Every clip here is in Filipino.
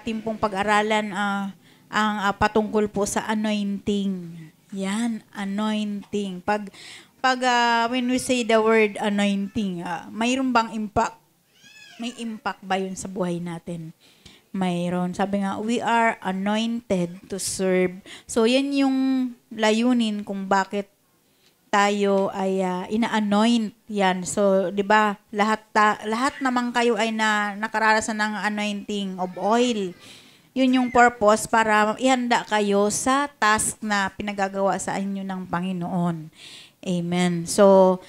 ating pong pag-aralan ang patungkol po sa anointing. Yan, anointing. When we say the word anointing, mayroon bang impact? May impact ba yun sa buhay natin? Mayroon. Sabi nga, we are anointed to serve. So, yan yung layunin kung bakit tayo ay ina-anoint. Yan. So, 'di ba? Lahat naman kayo ay nakararasan ng anointing of oil. Yun yung purpose para ihanda kayo sa task na pinagagawa sa inyo ng Panginoon. Amen. So,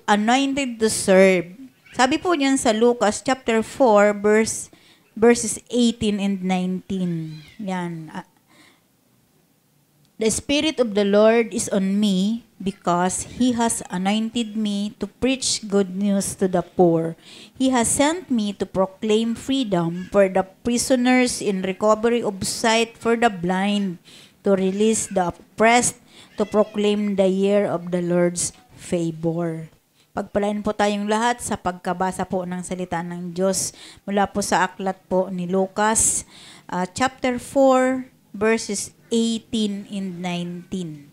anointed to serve. Sabi po niyan sa Lucas chapter 4 verses 18 and 19. Yan. The Spirit of the Lord is on me because He has anointed me to preach good news to the poor. He has sent me to proclaim freedom for the prisoners in recovery of sight for the blind, to release the oppressed, to proclaim the year of the Lord's favor. Pagpalain po tayong lahat sa pagkabasa po ng salita ng Diyos mula po sa aklat po ni Lucas, chapter 4, verses 18 and 19.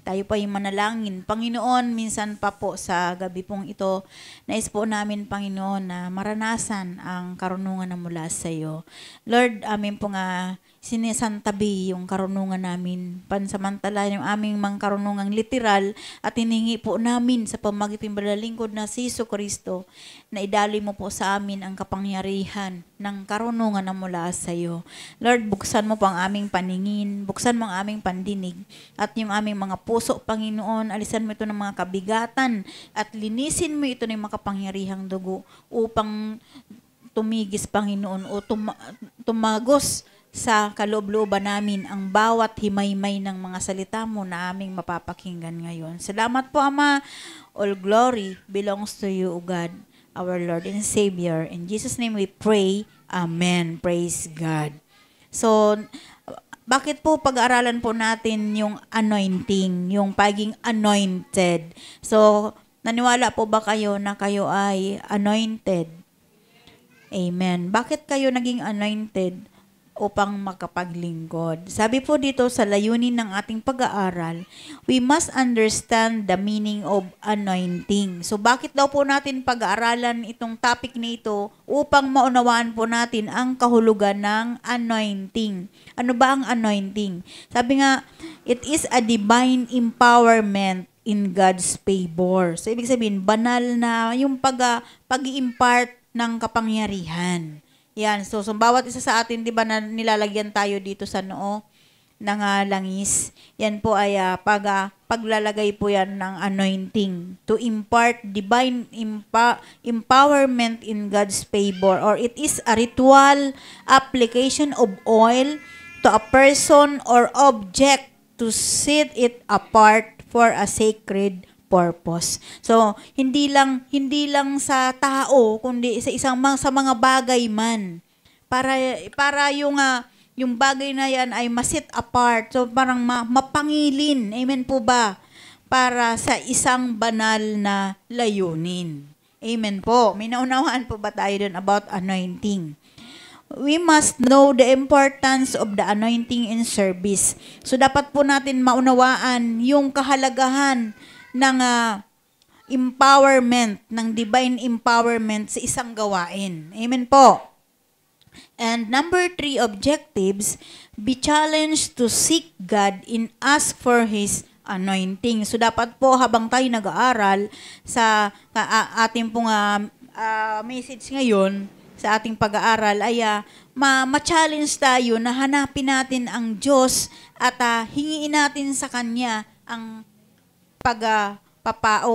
Tayo pa yung manalangin. Panginoon, minsan pa po sa gabi pong ito, nais po namin, Panginoon, na maranasan ang karunungan na mula sa iyo. Lord, amin po nga sinisantabi yung karunungan namin, pansamantala yung aming mga karunungang literal, at hiningi po namin sa pamagitan ng lingkod na si Jesucristo na idaloy mo po sa amin ang kapangyarihan ng karunungan na mula sa iyo. Lord, buksan mo po ang aming paningin, buksan mo ang aming pandinig, at yung aming mga puso, Panginoon, alisan mo ito ng mga kabigatan, at linisin mo ito ng makapangyarihang dugo upang tumigis, Panginoon, o tumagos sa kaloob-looban namin ang bawat himaymay ng mga salita mo na aming mapapakinggan ngayon. Salamat po, Ama. All glory belongs to you, O God, our Lord and Savior. In Jesus' name we pray. Amen. Praise God. So, bakit po pag-aaralan po natin yung anointing, yung pagiging anointed? So, naniwala po ba kayo na kayo ay anointed? Amen. Bakit kayo naging anointed? Upang makapaglingkod. Sabi po dito sa layunin ng ating pag-aaral, we must understand the meaning of anointing. So bakit daw po natin pag-aaralan itong topic na ito? Upang maunawaan po natin ang kahulugan ng anointing. Ano ba ang anointing? Sabi nga, it is a divine empowerment in God's favor. So ibig sabihin, banal na yung pag-i-impart ng kapangyarihan. Yan, so bawat isa sa atin, di ba, na nilalagyan tayo dito sa noo ng langis, yan po ay paglalagay po yan ng anointing to impart divine empowerment in God's favor, or it is a ritual application of oil to a person or object to set it apart for a sacred purpose. So, hindi lang sa tao, kundi sa mga bagay man. Para yung bagay na yan ay ma-set apart. So, parang mapangilin. Amen po ba? Para sa isang banal na layunin. Amen po. May naunawaan po ba tayo dun about anointing? We must know the importance of the anointing in service. So, dapat po natin maunawaan yung kahalagahan ng empowerment, ng divine empowerment sa isang gawain. Amen po. And number 3 objectives, be challenged to seek God and ask for His anointing. So dapat po habang tayo nag-aaral sa ating pong message ngayon, sa ating pag-aaral ay ma-challenge tayo na hanapin natin ang Diyos at hingiin natin sa Kanya ang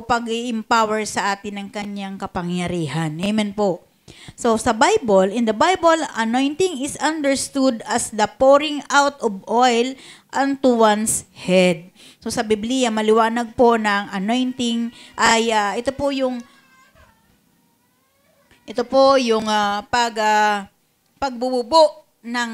pag-i-empower sa atin ng kanyang kapangyarihan. Amen po. So, in the Bible, anointing is understood as the pouring out of oil onto one's head. So, sa Biblia, maliwanag po ng anointing ay ito po yung pagbububo ng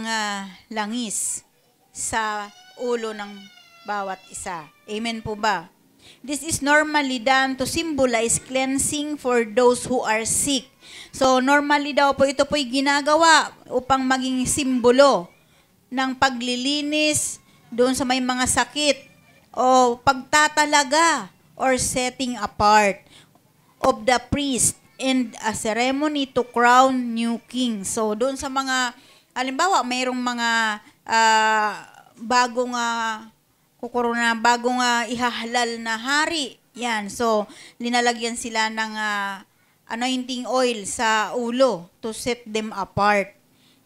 langis sa ulo ng bawat isa. Amen po ba? This is normally done to symbolize cleansing for those who are sick. So, normally daw po, ito po'y ginagawa upang maging simbolo ng paglilinis doon sa may mga sakit o pagtatalaga or setting apart of the priest and a ceremony to crown new king. So, doon sa mga, halimbawa, mayroong mga bagong ihahalal na hari. Yan. So, linalagyan sila ng anointing oil sa ulo to set them apart.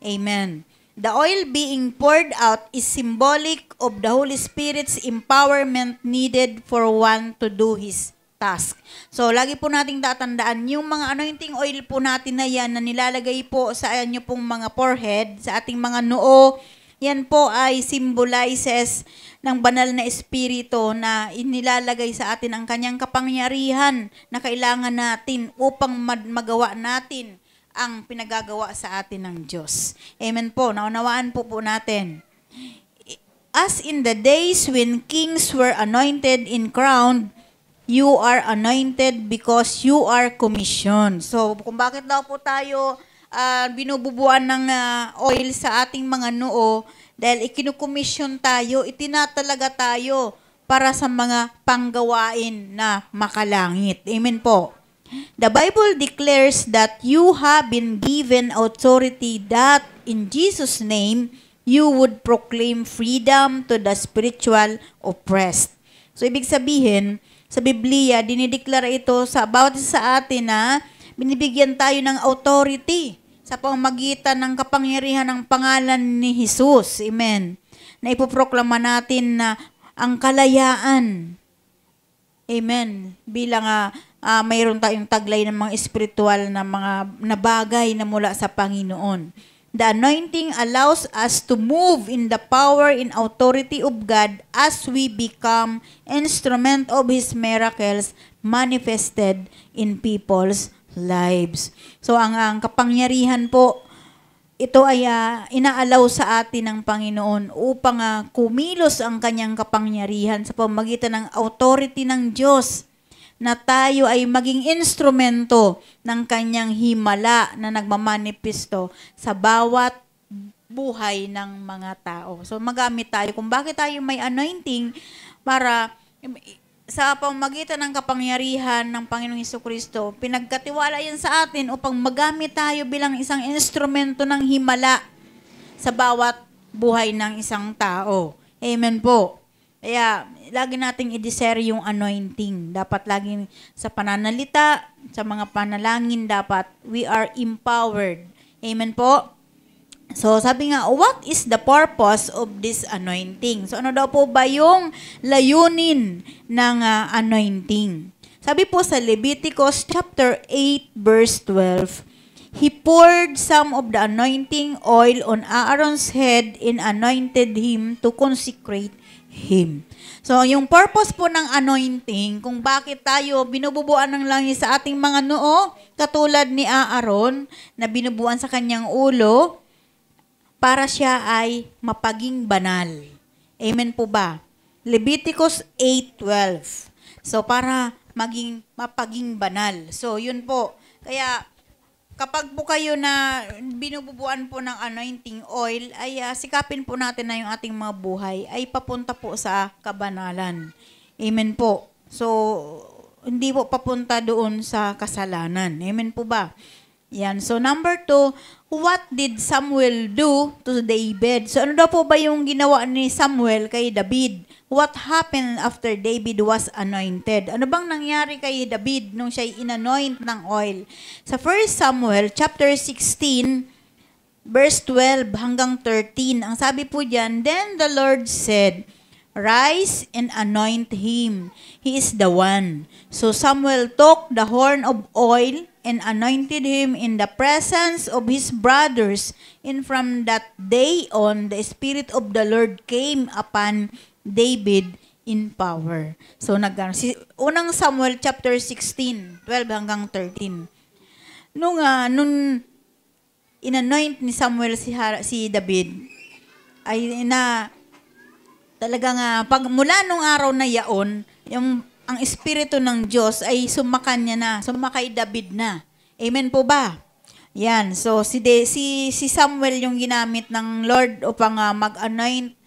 Amen. The oil being poured out is symbolic of the Holy Spirit's empowerment needed for one to do His task. So, lagi po nating tatandaan, yung mga anointing oil po natin na yan na nilalagay po sa inyo pong mga forehead, sa ating mga noo, yan po ay symbolizes ng banal na espiritu na inilalagay sa atin ang kanyang kapangyarihan na kailangan natin upang magawa natin ang pinagagawa sa atin ng Diyos. Amen po. Naunawaan po natin. As in the days when kings were anointed and crowned, you are anointed because you are commissioned. So, kung bakit daw po tayo binububuan ng oil sa ating mga noo, dahil ikinukomisyon tayo, itinatalaga tayo para sa mga panggawain na makalangit. Amen po. The Bible declares that you have been given authority that in Jesus' name, you would proclaim freedom to the spiritual oppressed. So, ibig sabihin, sa Biblia, dinideklara ito bawat sa atin na binibigyan tayo ng authority sa pamamagitan ng kapangyarihan ng pangalan ni Jesus. Amen. Na ipoproklama natin na ang kalayaan. Amen. Bilang mayroon tayong taglay ng mga espiritual na mga bagay na mula sa Panginoon. The anointing allows us to move in the power and authority of God as we become instrument of His miracles manifested in people's lives. So, ang kapangyarihan po, ito ay inaalaw sa atin ng Panginoon upang kumilos ang kanyang kapangyarihan sa pamamagitan ng authority ng Diyos na tayo ay maging instrumento ng kanyang himala na nagmamanifesto sa bawat buhay ng mga tao. So, magamit tayo kung bakit tayo may anointing para sa pamamagitan ng kapangyarihan ng Panginoong Hesukristo, pinagkatiwala yan sa atin upang magamit tayo bilang isang instrumento ng himala sa bawat buhay ng isang tao. Amen po. Kaya, lagi nating i-desire yung anointing. Dapat lagi sa pananalita, sa mga panalangin, dapat we are empowered. Amen po. So, sabi nga, what is the purpose of this anointing? So, ano daw po ba yung layunin ng anointing? Sabi po sa Leviticus chapter 8 verse 12, He poured some of the anointing oil on Aaron's head and anointed him to consecrate him. So, yung purpose po ng anointing, kung bakit tayo binububuan ng langis sa ating mga noo, katulad ni Aaron, na binubuan sa kanyang ulo, para siya ay mapaging banal. Amen po ba? Leviticus 8:12. So, para maging mapaging banal. So, yun po. Kaya, kapag po kayo na binububuan po ng anointing oil, ay sikapin po natin na yung ating mga buhay ay papunta po sa kabanalan. Amen po. So, hindi po papunta doon sa kasalanan. Amen po ba? Yan. So, number 2, what did Samuel do to David? So, ano daw po ba yung ginawa ni Samuel kay David? What happened after David was anointed? Ano bang nangyari kay David nung siya inanoint ng oil? Sa 1 Samuel chapter 16, verse 12 hanggang 13, ang sabi po diyan, Then the Lord said, Rise and anoint him. He is the one. So Samuel took the horn of oil and anointed him in the presence of his brothers. And from that day on, the Spirit of the Lord came upon David in power. So, unang Samuel chapter 16, 12 hanggang 13. Nung inanoint ni Samuel si David, ay talagang mula nung araw na yaon, yung ang Espiritu ng Diyos ay sumakanya na, sumakay David na. Amen po ba? Yan. So, si Samuel yung ginamit ng Lord upang mag-anoint,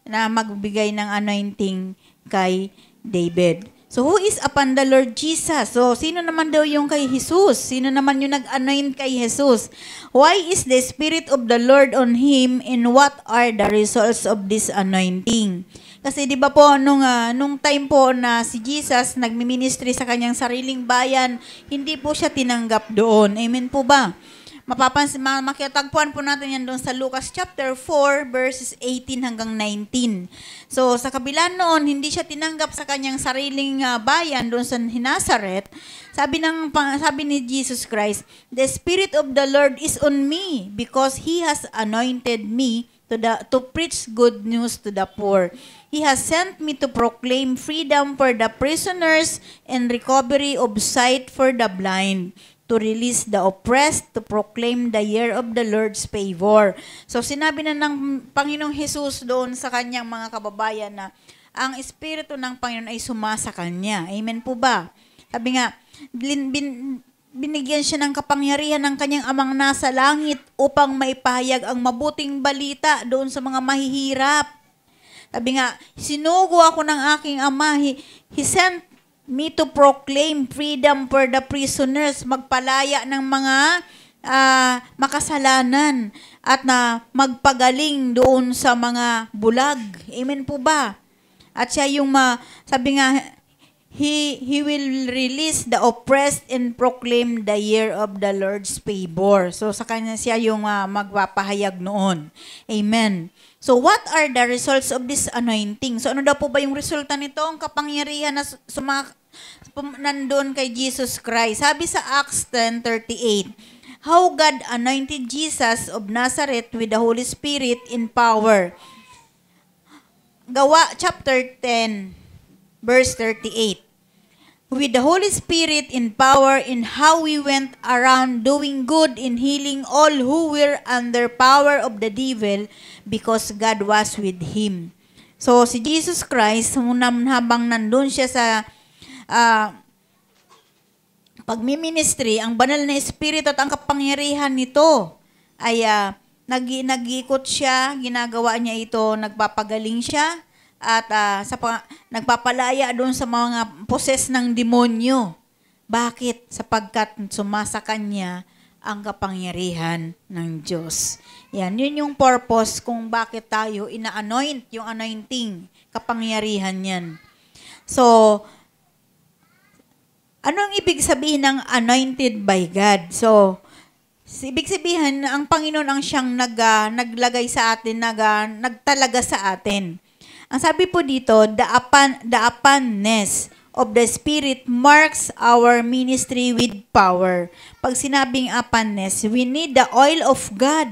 na magbigay ng anointing kay David. So, who is upon the Lord Jesus? So, sino naman daw yung kay Jesus? Sino naman yung nag-anoint kay Jesus? Why is the Spirit of the Lord on him, and what are the results of this anointing? Kasi 'di ba po nung time po na si Jesus nagmi-ministry sa kanyang sariling bayan, hindi po siya tinanggap doon. Amen po ba? Makitagpuan po natin yan doon sa Lucas chapter 4 verses 18 hanggang 19. So sa kabila noon, hindi siya tinanggap sa kanyang sariling bayan doon sa Nazareth. Sabi ni Jesus Christ, "The Spirit of the Lord is on me because He has anointed me to preach good news to the poor. He has sent me to proclaim freedom for the prisoners and recovery of sight for the blind, to release the oppressed, to proclaim the year of the Lord's favor." So sinabi na ng Panginoong Hesus doon sa kanyang mga kababayan na ang Espiritu ng Panginoon ay sumasa kanya. Amen po ba? Sabi nga, binigyan siya ng kapangyarihan ng kanyang amang nasa langit upang maipahayag ang mabuting balita doon sa mga mahihirap. Sabi nga, sinugo ako ng aking ama. He sent me to proclaim freedom for the prisoners, magpalaya ng mga makasalanan at na magpagaling doon sa mga bulag. Amen po ba? At siya yung sabi nga, He will release the oppressed and proclaim the year of the Lord's favor. So sa kanya siya yung magpapahayag noon. Amen. So what are the results of this anointing? So ano daw po ba yung resulta nito? Ang kapangyarihan na nandun kay Jesus Christ. Sabi sa Acts 10:38, how God anointed Jesus of Nazareth with the Holy Spirit in power. Gawa chapter 10 verse 38. With the Holy Spirit in power, in how we went around doing good and healing all who were under power of the devil, because God was with him. So si Jesus Christ, habang nandun siya sa pagmi-ministry, ang banal na Espiritu at ang kapangyarihan nito ay nag-iikot siya, ginagawa niya ito, nagpapagaling siya, at nagpapalaya doon sa mga poses ng demonyo. Bakit? Sapagkat sumasa kanya ang kapangyarihan ng Diyos. Yan, yun yung purpose kung bakit tayo ina-anoint, yung anointing, kapangyarihan yan. So, anong ibig sabihin ng anointed by God? So, ibig sabihin, ang Panginoon ang siyang naglagay sa atin, nagtalaga sa atin. Ang sabi po dito, the uponness of the Spirit marks our ministry with power. Pag sinabing uponness, we need the oil of God,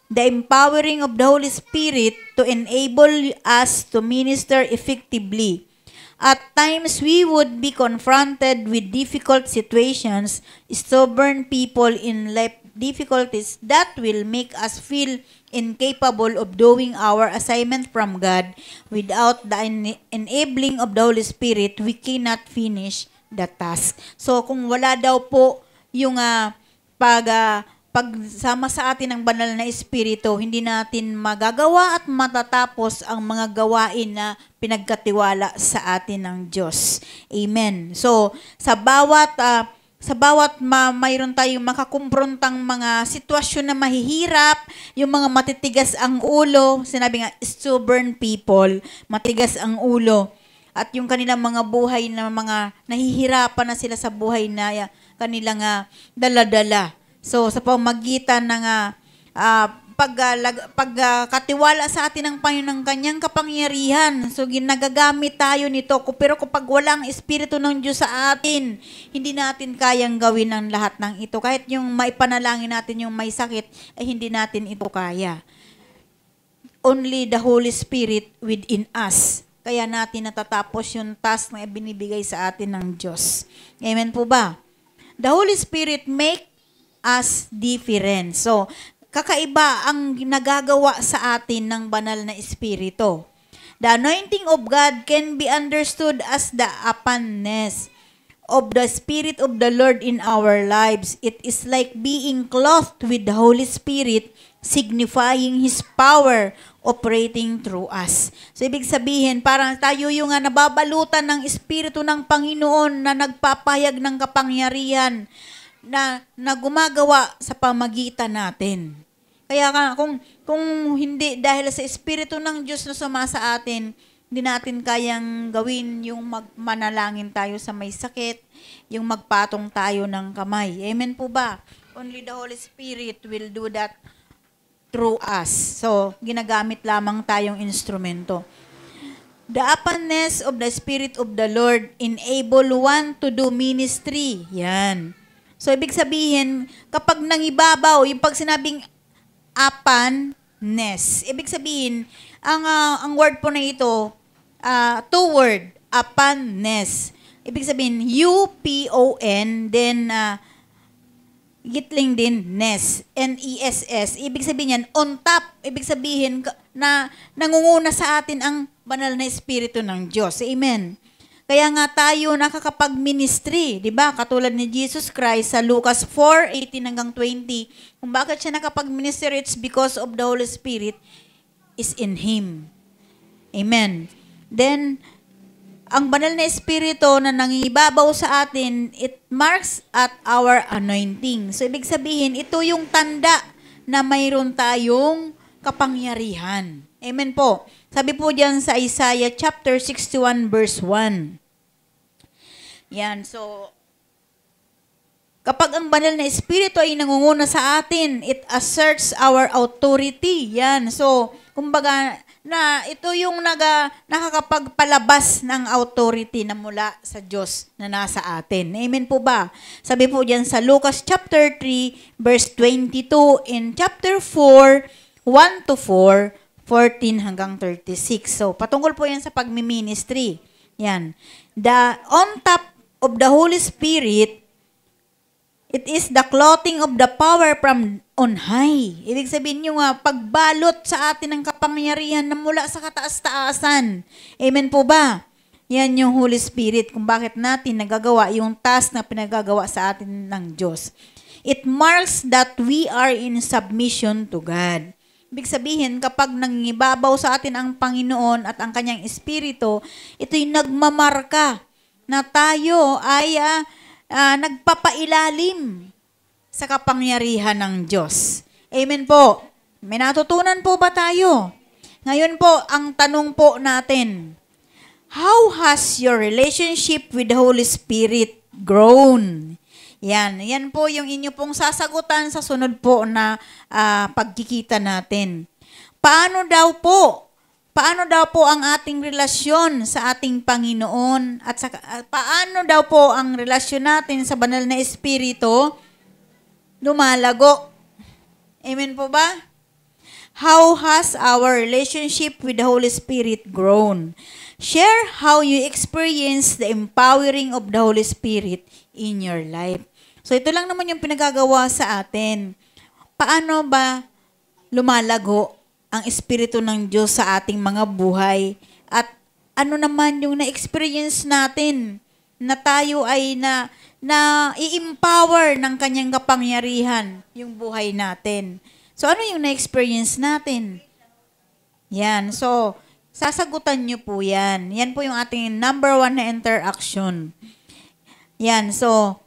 the empowering of the Holy Spirit to enable us to minister effectively. At times, we would be confronted with difficult situations, stubborn people in life difficulties that will make us feel incapable of doing our assignment from God. Without the enabling of the Holy Spirit, we cannot finish the task. So, kung wala daw po yung pagsama sa atin ng banal na Espiritu, hindi natin magagawa at matatapos ang mga gawain na pinagkatiwala sa atin ng Diyos. Amen. So, sa bawat mayroon tayong makakumpruntang mga sitwasyon na mahihirap, yung mga matitigas ang ulo, sinabi nga, stubborn people, matigas ang ulo, at yung kanilang mga buhay na mga nahihirapan na sila sa buhay na kanilang dala-dala. So, sa pamagitan ng pagkatiwala sa atin ng Panginoon ng kanyang kapangyarihan. So, ginagagamit tayo nito. Pero kapag walang Espiritu ng Diyos sa atin, hindi natin kayang gawin ang lahat ng ito. Kahit yung maipanalangin natin yung may sakit, ay hindi natin ito kaya. Only the Holy Spirit within us. Kaya natin natatapos yung task na binibigay sa atin ng Diyos. Amen po ba? The Holy Spirit make us different. So, kakaiba ang nagagawa sa atin ng banal na Espiritu. The anointing of God can be understood as the uponness of the Spirit of the Lord in our lives. It is like being clothed with the Holy Spirit, signifying His power operating through us. So, ibig sabihin, parang tayo yung nababalutan ng Espiritu ng Panginoon na nagpapahayag ng kapangyarihan na gumagawa sa pamagitan natin. Kaya kung hindi dahil sa Espiritu ng Diyos na sumasa atin, hindi natin kayang gawin yung manalangin tayo sa may sakit, yung magpatong tayo ng kamay. Amen po ba? Only the Holy Spirit will do that through us. So, ginagamit lamang tayong instrumento. The openness of the Spirit of the Lord enable one to do ministry. Yan. So, ibig sabihin, kapag nangibabaw, yung pag sinabing openness, ibig sabihin, ang word po na ito, two word, openness. Ibig sabihin, U-P-O-N, then gitling din, ness, N-E-S-S. Ibig sabihin yan, on top. Ibig sabihin na nangunguna sa atin ang banal na Espiritu ng Diyos. Amen. Kaya nga tayo nakakapag-ministry, di ba? Katulad ni Jesus Christ sa Lucas 4:18 hanggang 20. Kung bakit siya nakapag-ministry, it's because of the Holy Spirit is in Him. Amen. Then, ang banal na Espiritu na nangibabaw sa atin, it marks at our anointing. So, ibig sabihin, ito yung tanda na mayroon tayong kapangyarihan. Amen po. Sabi po diyan sa Isaiah chapter 61 verse 1. Yan, so, kapag ang banal na Espiritu ay nangunguna sa atin, it asserts our authority. Yan, so, kumbaga, na ito yung nakakapagpalabas ng authority na mula sa Diyos na nasa atin. Amen po ba? Sabi po diyan sa Lucas chapter 3 verse 22, in chapter 4, 1 to 4, 14 hanggang 36. So, patungkol po yan sa pagmi-ministry. Yan. On top of the Holy Spirit, it is the clothing of the power from on high. Ibig sabihin yung pagbalot sa atin ng kapangyarihan na mula sa kataas-taasan. Amen po ba? Yan yung Holy Spirit kung bakit natin nagagawa yung task na pinagagawa sa atin ng Diyos. It marks that we are in submission to God. Ibig sabihin, kapag nangibabaw sa atin ang Panginoon at ang Kanyang Espiritu, ito'y nagmamarka na tayo ay nagpapailalim sa kapangyarihan ng Diyos. Amen po. May natutunan po ba tayo? Ngayon po, ang tanong po natin, how has your relationship with the Holy Spirit grown? Yan po yung inyo pong sasagutan sa sunod po na pagkikita natin. Paano daw po ang ating relasyon sa ating Panginoon at paano daw po ang relasyon natin sa banal na Espiritu lumalago? Amen po ba? How has our relationship with the Holy Spirit grown? Share how you experience the empowering of the Holy Spirit in your life. So, ito lang naman yung pinagagawa sa atin. Paano ba lumalago ang Espiritu ng Diyos sa ating mga buhay? At ano naman yung na-experience natin na tayo ay i-empower ng Kanyang kapangyarihan yung buhay natin? So, ano yung na-experience natin? Yan. So, sasagutan nyo po yan. Yan po yung ating number 1 na interaction. Yan. So,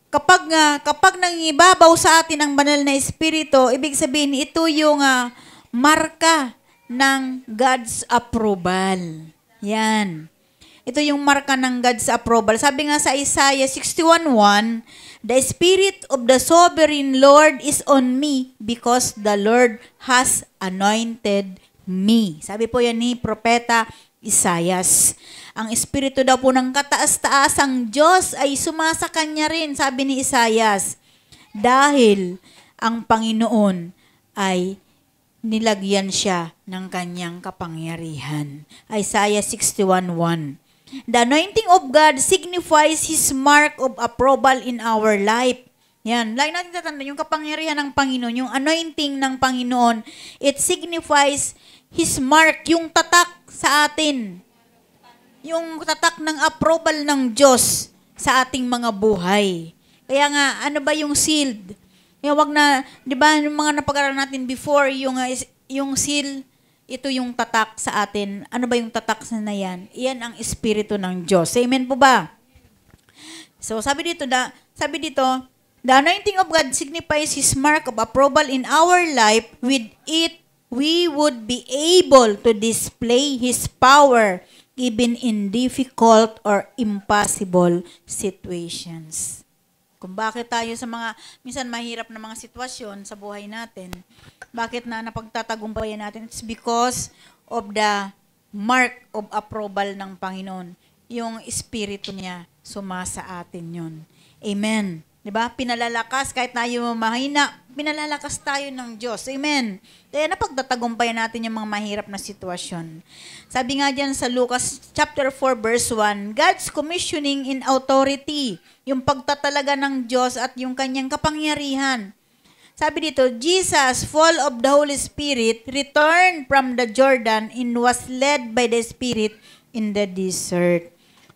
kapag nangibabaw sa atin ang banal na Espiritu, ibig sabihin ito yung marka ng God's approval. Yan. Ito yung marka ng God's approval. Sabi nga sa Isaiah 61:1, the Spirit of the Sovereign Lord is on me because the Lord has anointed me. Sabi po yan ni Propeta Isaias. Ang Espiritu daw po ng kataas-taasang Diyos ay sumasa kanya rin, sabi ni Isaias, dahil ang Panginoon ay nilagyan siya ng kanyang kapangyarihan. Isaiah 61:1. The anointing of God signifies His mark of approval in our life. Yan. Lagi natin tatandaan, yung kapangyarihan ng Panginoon, yung anointing ng Panginoon, it signifies His mark, yung tatak sa atin. Yung tatak ng approval ng Diyos sa ating mga buhay. Kaya nga, ano ba yung sealed? Yung wag na, di ba, yung mga napag-aralan natin before, yung seal, ito yung tatak sa atin. Ano ba yung tatak na yan? Iyan ang Espiritu ng Diyos. Amen po ba? So, sabi dito, the anointing of God signifies His mark of approval in our life. With it, we would be able to display His power even in difficult or impossible situations. Kung bakit tayo sa mga, minsan mahirap na mga sitwasyon sa buhay natin, bakit na napagtatagumpayan natin? It's because of the mark of approval ng Panginoon. Yung Espiritu niya, sumasa atin yun. Amen. Diba? Pinalalakas, kahit tayo mahina, pinalalakas tayo ng Diyos. Amen. Kaya napagtatagumpayan natin yung mga mahirap na sitwasyon. Sabi nga dyan sa Lucas chapter 4 verse 1, God's commissioning in authority, yung pagtatalaga ng Diyos at yung kanyang kapangyarihan. Sabi dito, Jesus, full of the Holy Spirit, returned from the Jordan and was led by the Spirit in the desert.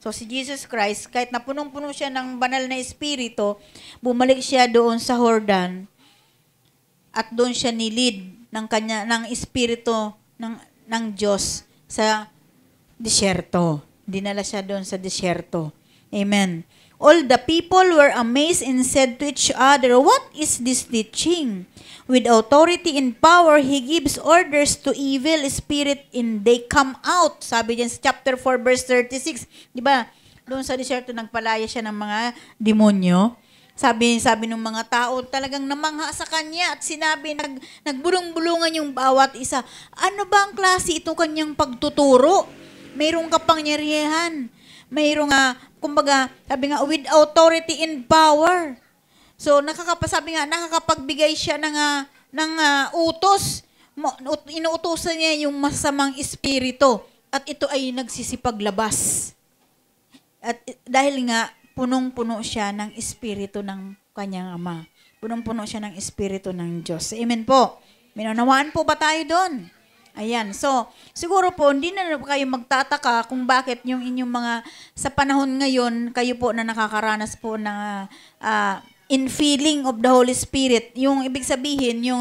So, si Jesus Christ, kahit na punong-puno siya ng banal na Espiritu, bumalik siya doon sa Jordan at doon siya nilid ng Espiritu ng Diyos sa disyerto. Dinala siya doon sa disyerto. Amen. All the people were amazed and said to each other, "What is this teaching? With authority and power, He gives orders to evil spirit and they come out." Sabi diyan sa chapter 4 verse 36. Di ba? Doon sa disyerto nagpalaya siya ng mga demonyo. Sabi ng mga tao, talagang namangha sa kanya at sinabi, nagbulong-bulungan yung bawat isa. Ano ba ang klase ito kanyang pagtuturo? Mayroong kapangyarihan. Mayroong kumbaga, sabi nga, with authority and power. So, nakakapagbigay siya ng utos. Inuutosan niya yung masamang espiritu. At ito ay nagsisipaglabas. At dahil nga, punong-puno siya ng espiritu ng kanyang ama. Punong-puno siya ng espiritu ng Diyos. Amen po. Minunawaan po ba tayo doon? Ayan. So, siguro po, hindi na kayo magtataka kung bakit yung inyong mga, sa panahon ngayon, kayo po na nakakaranas po ng infilling of the Holy Spirit. Yung ibig sabihin, yung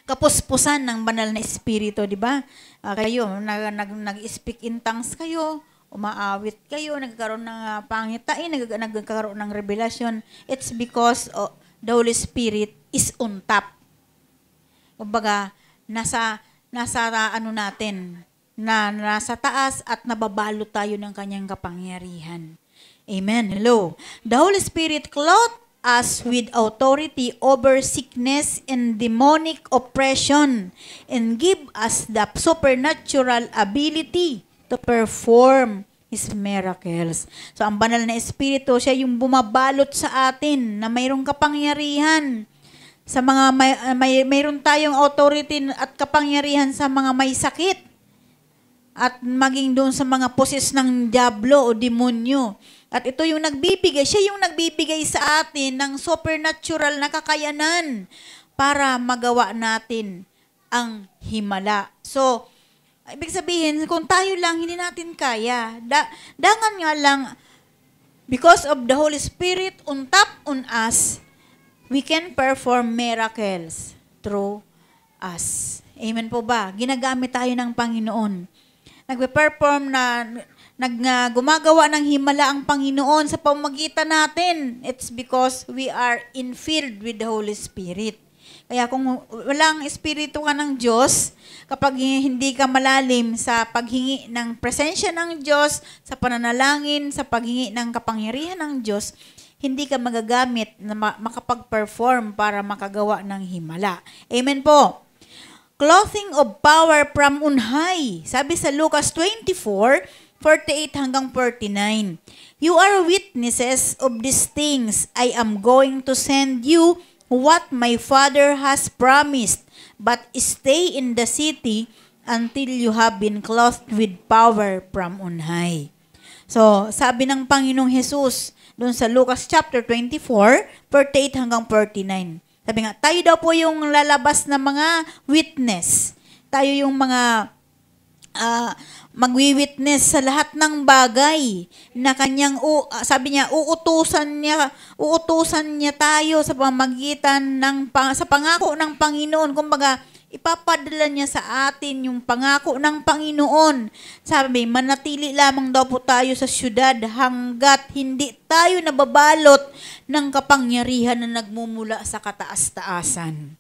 kapuspusan ng banal na Espiritu, di ba? Kayo, nag-speak in tongues kayo, umaawit kayo, nagkaroon ng pangitain, nagkaroon ng revelasyon. It's because the Holy Spirit is on top. Kumbaga, nasa taas at nababalo tayo ng kanyang kapangyarihan. Amen. Hello. The Holy Spirit clothed us with authority over sickness and demonic oppression and give us the supernatural ability to perform His miracles. So, ang banal na Espiritu, siya yung bumabalot sa atin na mayroong kapangyarihan. Sa mga mayroon tayong authority at kapangyarihan sa mga may sakit at maging doon sa mga poses ng diablo o demonyo. At ito yung siya yung nagbibigay sa atin ng supernatural na kakayanan para magawa natin ang himala. So, ibig sabihin, kung tayo lang, hindi natin kaya. Dangan nga lang, because of the Holy Spirit on top on us, we can perform miracles through us. Amen po ba? Ginagamit tayo ng Panginoon. Nagpe-perform gumagawa ng himala ang Panginoon sa pamamagitan natin. It's because we are infilled with the Holy Spirit. Kaya kung walang espiritu ka ng Diyos, kapag hindi ka malalim sa paghingi ng presensya ng Diyos, sa pananalangin, sa paghingi ng kapangyarihan ng Diyos, hindi ka magagamit na makapag-perform para makagawa ng himala. Amen po. Clothing of power from on high. Sabi sa Lucas 24:48 hanggang 49. You are witnesses of these things. I am going to send you what my Father has promised, but stay in the city until you have been clothed with power from on high. So, sabi ng Panginoong Jesus doon sa Lucas chapter 24:48 hanggang 49. Sabi nga, tayo daw po yung lalabas na mga witness. Tayo yung mga magwi-witness sa lahat ng bagay na kanyang sabi niya uutusan niya tayo sa pamamagitan sa pangako ng Panginoon. Kumbaga, ipapadala niya sa atin yung pangako ng Panginoon. Sabi, manatili lamang daw po tayo sa syudad hanggat hindi tayo nababalot ng kapangyarihan na nagmumula sa kataas-taasan.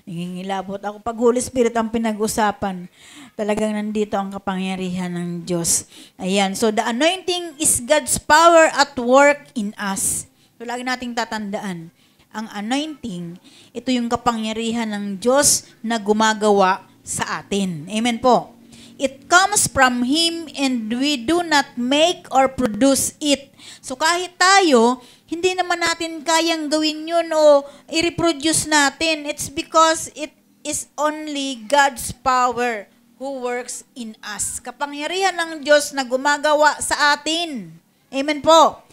Nangingilabot ako pag Holy Spirit ang pinag-usapan. Talagang nandito ang kapangyarihan ng Diyos. Ayan. So, the anointing is God's power at work in us. So, lagi nating tatandaan. Ang anointing, ito yung kapangyarihan ng Diyos na gumagawa sa atin. Amen po. It comes from Him and we do not make or produce it. So, kahit tayo, hindi naman natin kayang gawin yun o i-reproduce natin. It's because it is only God's power who works in us. Kapangyarihan ng Diyos na gumagawa sa atin. Amen po.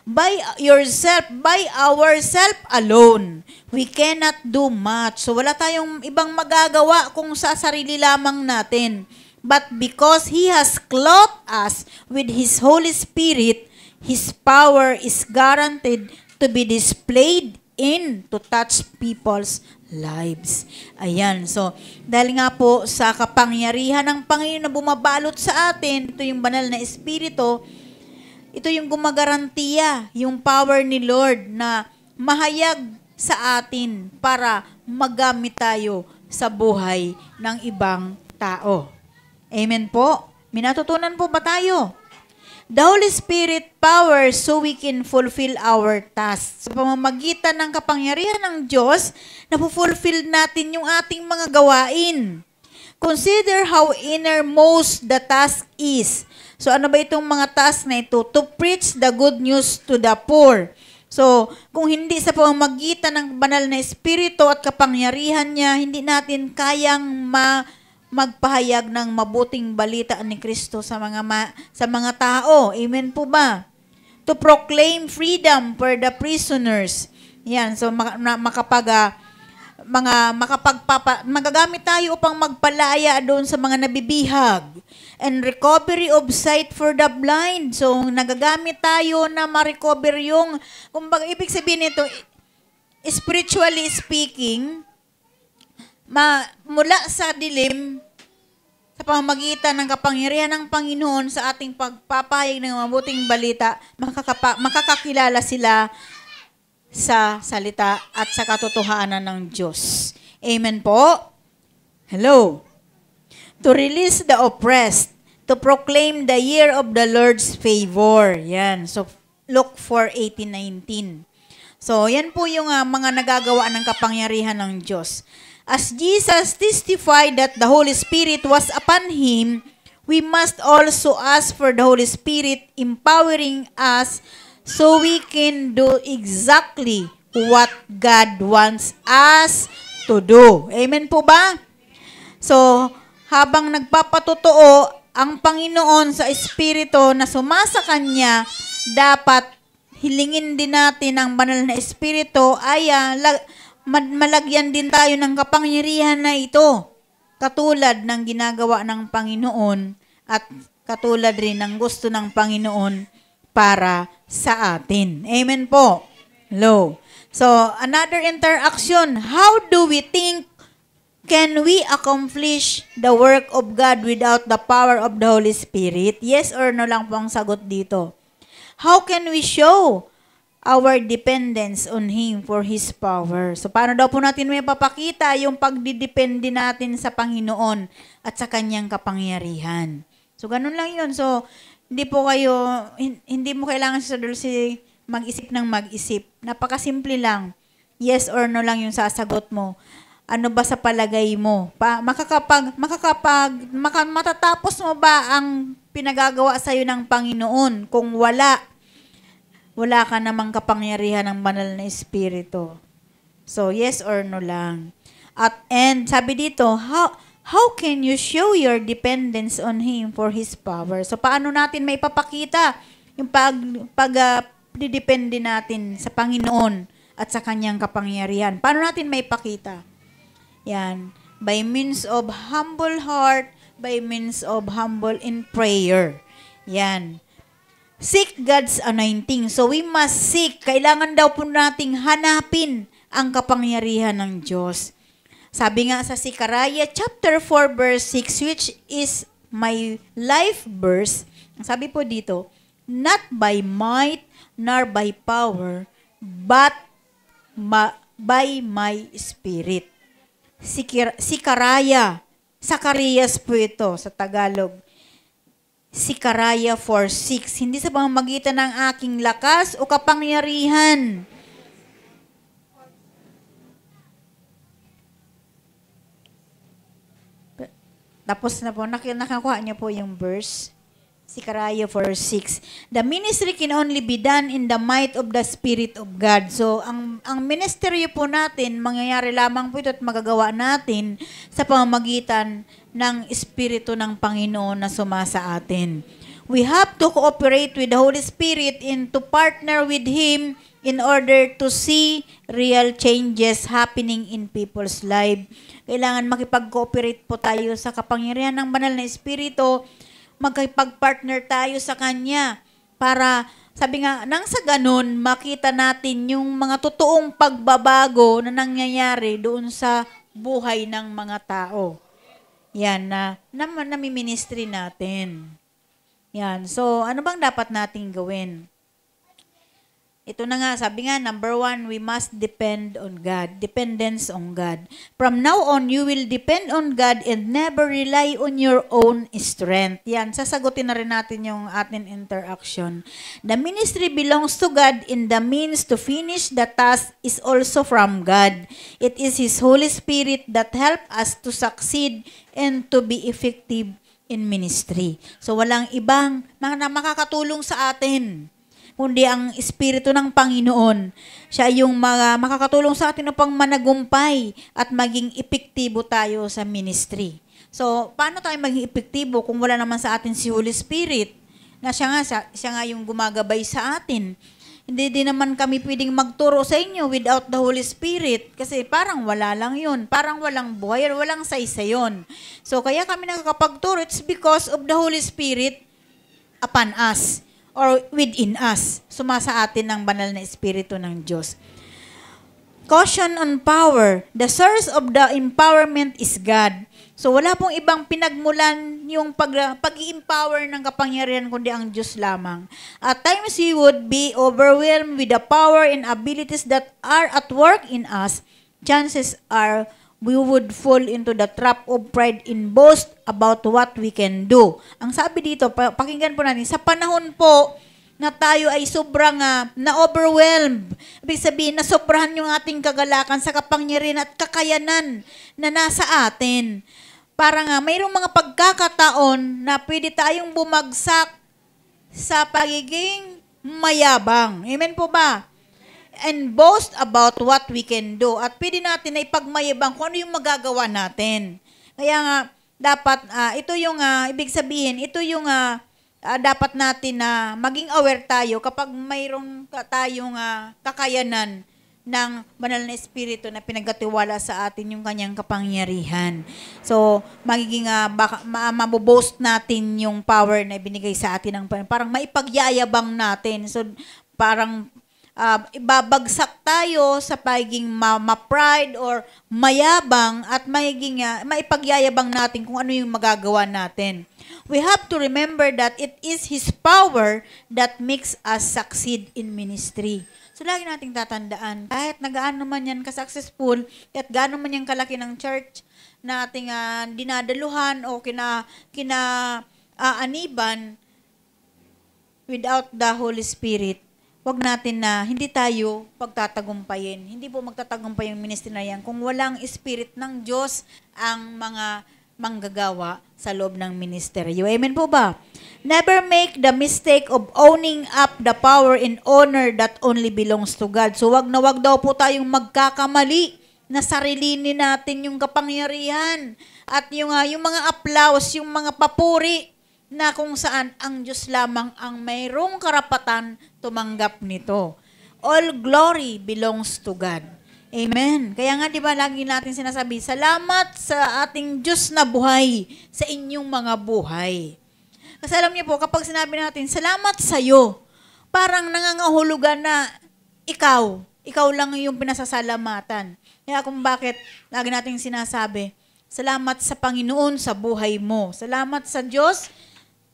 By ourselves alone, we cannot do much. So wala tayong ibang magagawa kung sa sarili lamang natin. But because He has clothed us with His Holy Spirit, His power is guaranteed to be displayed to touch people's lives. Ayan. So, dahil nga po sa kapangyarihan ng Panginoon na bumabalot sa atin, ito yung banal na Espiritu, ito yung gumagarantiya, yung power ni Lord na mahayag sa atin para magamit tayo sa buhay ng ibang tao. Amen po? Minatutunan po ba tayo? The Holy Spirit power so we can fulfill our tasks. Sa pamamagitan ng kapangyarihan ng Diyos, napufulfill natin yung ating mga gawain. Consider how innermost the task is. So ano ba itong mga task na ito? To preach the good news to the poor. So, kung hindi sa pamamagitan ng banal na Espiritu at kapangyarihan niya, hindi natin kayang magpahayag ng mabuting balita ni Kristo sa mga tao. Amen po ba? To proclaim freedom for the prisoners. Yan, so magagamit tayo upang magpalaya doon sa mga nabibihag. And recovery of sight for the blind. So, nagagamit tayo na ma-recover yung, kumbaga, ibig sabihin nito, spiritually speaking, mula sa dilim, sa pamamagitan ng kapangyarihan ng Panginoon sa ating pagpapahayag ng mabuting balita, makakakilala sila sa salita at sa katotohanan ng Diyos. Amen po? Hello? To release the oppressed, to proclaim the year of the Lord's favor. Yan. So, Luke 4:18-19. So, yan po yung mga nagagawa ng kapangyarihan ng Diyos. As Jesus testified that the Holy Spirit was upon Him, we must also ask for the Holy Spirit empowering us so we can do exactly what God wants us to do. Amen po ba? So, habang nagpapatotoo ang Panginoon sa Espiritu na sumasa Kanya, dapat hilingin din natin ang banal na Espiritu ay malagyan din tayo ng kapangyarihan na ito. Katulad ng ginagawa ng Panginoon at katulad rin ng gusto ng Panginoon para sa atin. Amen po. Hello. So, another interaction. How do we think can we accomplish the work of God without the power of the Holy Spirit? Yes or no lang po ang sagot dito. How can we show our dependence on Him for His power? So, paano daw po natin may papakita yung pagdidepende natin sa Panginoon at sa Kanyang kapangyarihan? So, ganun lang yun. So, hindi mo kailangan si Dulce mag-isip ng mag-isip. Napakasimple lang. Yes or no lang yung sasagot mo. Ano ba sa palagay mo? Matatapos mo ba ang pinagagawa sa iyo ng Panginoon? Kung wala ka namang kapangyarihan ng banal na Espiritu. So, yes or no lang. And sabi dito, how can you show your dependence on Him for His power? So, paano natin may papakita yung pagdidepende natin sa Panginoon at sa Kanyang kapangyarihan? Paano natin may pakita? Yan. By means of humble heart, by means of humble in prayer. Yan. Seek God's anointing. So we must seek. Kailangan daw po nating hanapin ang kapangyarihan ng Diyos. Sabi nga sa Zechariah chapter 4 verse 6, which is my life verse, sabi po dito, not by might nor by power, but by my spirit. Zacarias po ito sa Tagalog. Zechariah 4:6. Hindi sa pamamagitan ng aking lakas o kapangyarihan. Tapos na po, nakakuha niyo po yung verse. Zechariah 4:6. The ministry can only be done in the might of the Spirit of God. So, ang ministeryo po natin, mangyayari lamang po ito at magagawa natin sa pamamagitan ng Espiritu ng Panginoon na sumasa atin. We have to cooperate with the Holy Spirit and to partner with Him in order to see real changes happening in people's life. Kailangan makipag-cooperate po tayo sa kapangyarihan ng banal na Espiritu, magkipag-partner tayo sa Kanya para, sabi nga, nang sa ganun, makita natin yung mga totoong pagbabago na nangyayari doon sa buhay ng mga tao. Yan, na nami-ministry natin. Yan, so ano bang dapat nating gawin? Ito na nga, sabi nga, number 1, we must depend on God. Dependence on God. From now on, you will depend on God and never rely on your own strength. Yan, sasagutin na rin natin yung ating interaction. The ministry belongs to God and the means to finish the task is also from God. It is His Holy Spirit that help us to succeed and to be effective in ministry. So, walang ibang makakatulong sa atin kundi ang Espiritu ng Panginoon. Siya yung makakatulong sa atin upang managumpay at maging epektibo tayo sa ministry. So, paano tayo maging epektibo kung wala naman sa atin si Holy Spirit? Na siya nga yung gumagabay sa atin. Hindi din naman kami pwedeng magturo sa inyo without the Holy Spirit. Kasi parang wala lang yun. Parang walang buhay, walang saysay yun. So, kaya kami nakakapagturo. It's because of the Holy Spirit upon us or within us. Sumasa atin ng banal na Espiritu ng Diyos. Caution on power. The source of the empowerment is God. So, wala pong ibang pinagmulan yung pag-i-empower ng kapangyarihan kundi ang Diyos lamang. At times we would be overwhelmed with the power and abilities that are at work in us. Chances are we would fall into the trap of pride and boast about what we can do. Ang sabi dito, pakinggan po natin, sa panahon po na tayo ay sobrang na-overwhelmed, ibig sabihin, nasobrahan yung ating kagalakan sa kapangyarihan at kakayanan na nasa atin. Para nga, mayroong mga pagkakataon na pwede tayong bumagsak sa pagiging mayabang. Amen po ba? And boast about what we can do. At pwede natin na ipagmayabang kung ano yung magagawa natin. Kaya nga, dapat, ito yung, ibig sabihin, ito yung dapat natin na maging aware tayo kapag mayroong tayong kakayanan ng banal na Espiritu na pinagkatiwala sa atin yung kanyang kapangyarihan. So, magiging maboboast natin yung power na ibinigay sa atin ng parang maipagyayabang natin. So, parang ibabagsak tayo sa pagiging ma-pride or mayabang at maipagyayabang natin kung ano yung magagawa natin. We have to remember that it is His power that makes us succeed in ministry. So, lagi nating tatandaan, kahit nagaano man yan ka-successful, at gaano man yan kalaki ng church na ating dinadaluhan o kinaaniban, without the Holy Spirit, wag natin na hindi tayo pagtatagumpayin. Hindi po magtatagumpay yung ministry na yan kung walang Spirit ng Diyos ang mga manggagawa sa loob ng ministeryo. Amen po ba? Never make the mistake of owning up the power and honor that only belongs to God. So wag na wag daw po tayong magkakamali na sarilinin natin yung kapangyarihan at yung mga applause, yung mga papuri na kung saan ang Diyos lamang ang mayroong karapatan tumanggap nito. All glory belongs to God. Amen. Kaya nga, di ba, lagi natin sinasabi, salamat sa ating Diyos na buhay sa inyong mga buhay. Kasi alam niyo po, kapag sinabi natin, salamat sa'yo, parang nangangahulugan na ikaw lang yung pinasasalamatan. Kaya kung bakit lagi nating sinasabi, salamat sa Panginoon sa buhay mo. Salamat sa Diyos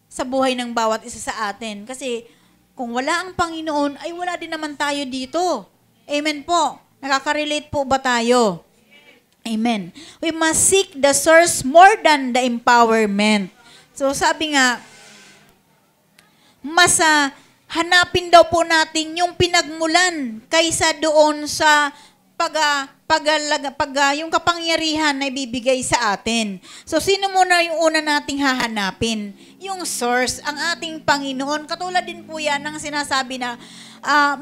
sa buhay ng bawat isa sa atin. Kasi kung wala ang Panginoon, ay wala din naman tayo dito. Amen po. Nakaka-relate po ba tayo? Amen. We must seek the source more than the empowerment. So sabi nga, mas hanapin daw po natin yung pinagmulan kaysa doon sa yung kapangyarihan na ibibigay sa atin. So, sino muna yung una nating hahanapin? Yung source, ang ating Panginoon. Katulad din po yan ng sinasabi na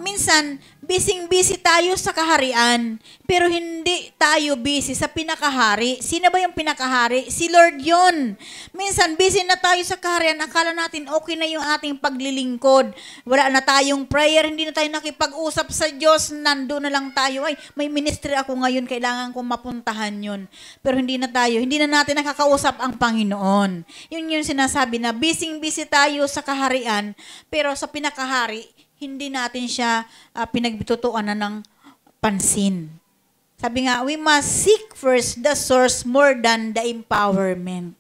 minsan, busy tayo sa kaharian, pero hindi tayo busy sa pinakahari. Sino ba yung pinakahari? Si Lord yun. Minsan, busy na tayo sa kaharian, akala natin okay na yung ating paglilingkod. Wala na tayong prayer, hindi na tayo nakipag-usap sa Diyos, nando na lang tayo. Ay, may ministry ako ngayon, kailangan kong mapuntahan yun. Pero hindi na natin nakakausap ang Panginoon. Yun yung sinasabi na busy tayo sa kaharian, pero sa pinakahari, hindi natin siya pinagbitutuan na ng pansin. Sabi nga, we must seek first the source more than the empowerment.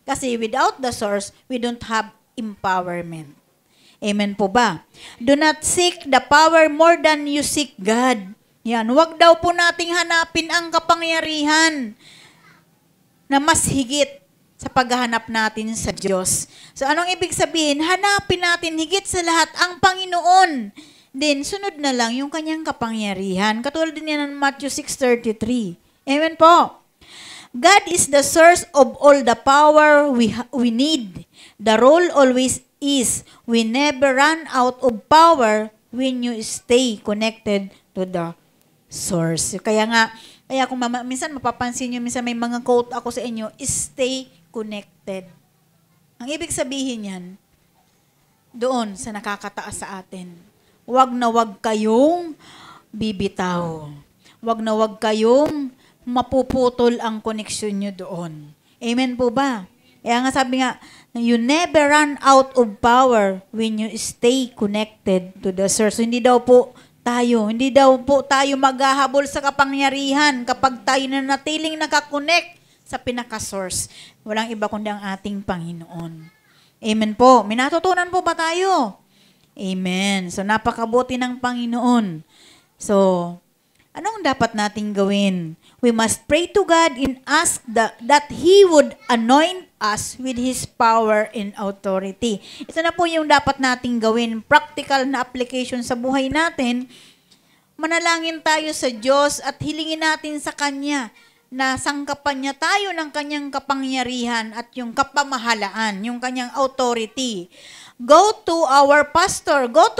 Kasi without the source, we don't have empowerment. Amen po ba? Do not seek the power more than you seek God. Yan, wag daw po nating hanapin ang kapangyarihan na mas higit sa paghahanap natin sa Diyos. So, anong ibig sabihin? Hanapin natin higit sa lahat ang Panginoon. Then, sunod na lang yung kanyang kapangyarihan. Katulad din yan ng Matthew 6:33. Amen po. God is the source of all the power we need. The role always is, we never run out of power when you stay connected to the source. Kaya kung minsan mapapansin nyo, minsan may mga quote ako sa inyo, stay connected. Ang ibig sabihin yan, doon sa nakakataas sa atin, wag na wag kayong bibitaw. Wag na wag kayong mapuputol ang koneksyon nyo doon. Amen po ba? Kaya nga sabi nga, you never run out of power when you stay connected to the source. So, hindi daw po tayo maghahabol sa kapangyarihan kapag tayo na natiling nakakonect sa pinaka-source. Walang iba kundi ang ating Panginoon. Amen po. May natutunan po ba tayo? Amen. So, napakabuti ng Panginoon. So, anong dapat nating gawin? We must pray to God and ask that He would anoint us with His power and authority. Ito na po yung dapat nating gawin. Practical na application sa buhay natin. Manalangin tayo sa Diyos at hilingin natin sa Kanya na sangkapan niya tayo ng kanyang kapangyarihan at yung kapamahalaan, yung kanyang authority. Go to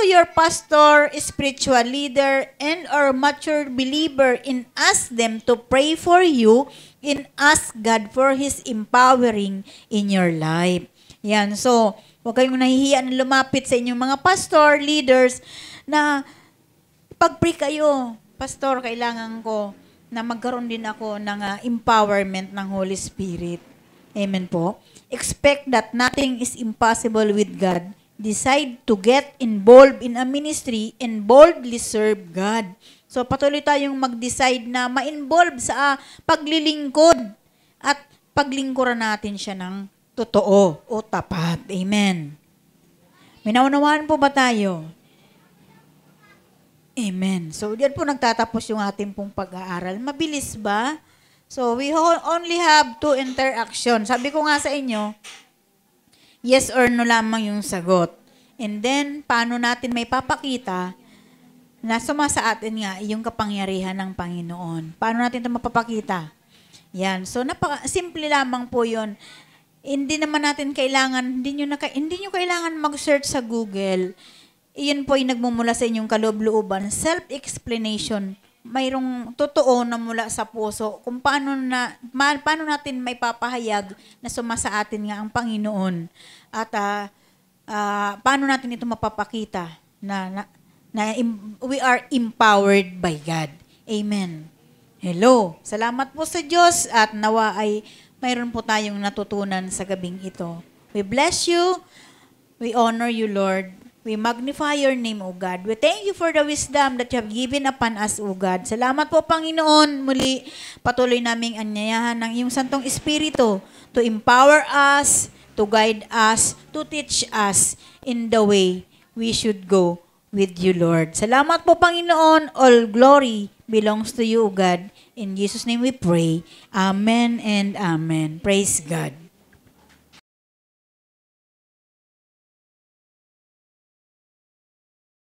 your pastor, spiritual leader, and or mature believer and ask them to pray for you and ask God for His empowering in your life. Yan, so, huwag kayong nahihiya na lumapit sa inyong mga pastor, leaders, na pag-pray kayo, pastor, kailangan ko na magkaroon din ako ng empowerment ng Holy Spirit. Amen po. Expect that nothing is impossible with God. Decide to get involved in a ministry and boldly serve God. So patuloy tayong mag-decide na ma-involve sa paglilingkod at paglingkuran natin siya ng totoo o tapat. Amen. May naunawaan po ba tayo? Amen. So, diyan po nagtatapos yung ating pong pag-aaral. Mabilis ba? So, we only have 2 interaction. Sabi ko nga sa inyo, yes or no lamang yung sagot. And then, paano natin may papakita na sumasa atin nga yung kapangyarihan ng Panginoon. Paano natin ito mapapakita? Yan. So, simple lamang po yun. Hindi naman natin kailangan, hindi nyo kailangan mag-search sa Google. Iyon po ay nagmumula sa inyong kaloob-looban. Self-explanation. Mayroong totoo na mula sa puso kung paano natin may papahayag na sumasa atin nga ang Panginoon. At paano natin ito mapapakita na we are empowered by God. Amen. Hello. Salamat po sa Diyos at nawa ay mayroon po tayong natutunan sa gabing ito. We bless you. We honor you, Lord. We magnify your name, O God. We thank you for the wisdom that you have given upon us, O God. Salamat po, Panginoon. Muli, patuloy naming anyayahan ng iyong Santong Espiritu to empower us, to guide us, to teach us in the way we should go with you, Lord. Salamat po, Panginoon. All glory belongs to you, O God. In Jesus' name we pray. Amen and amen. Praise God.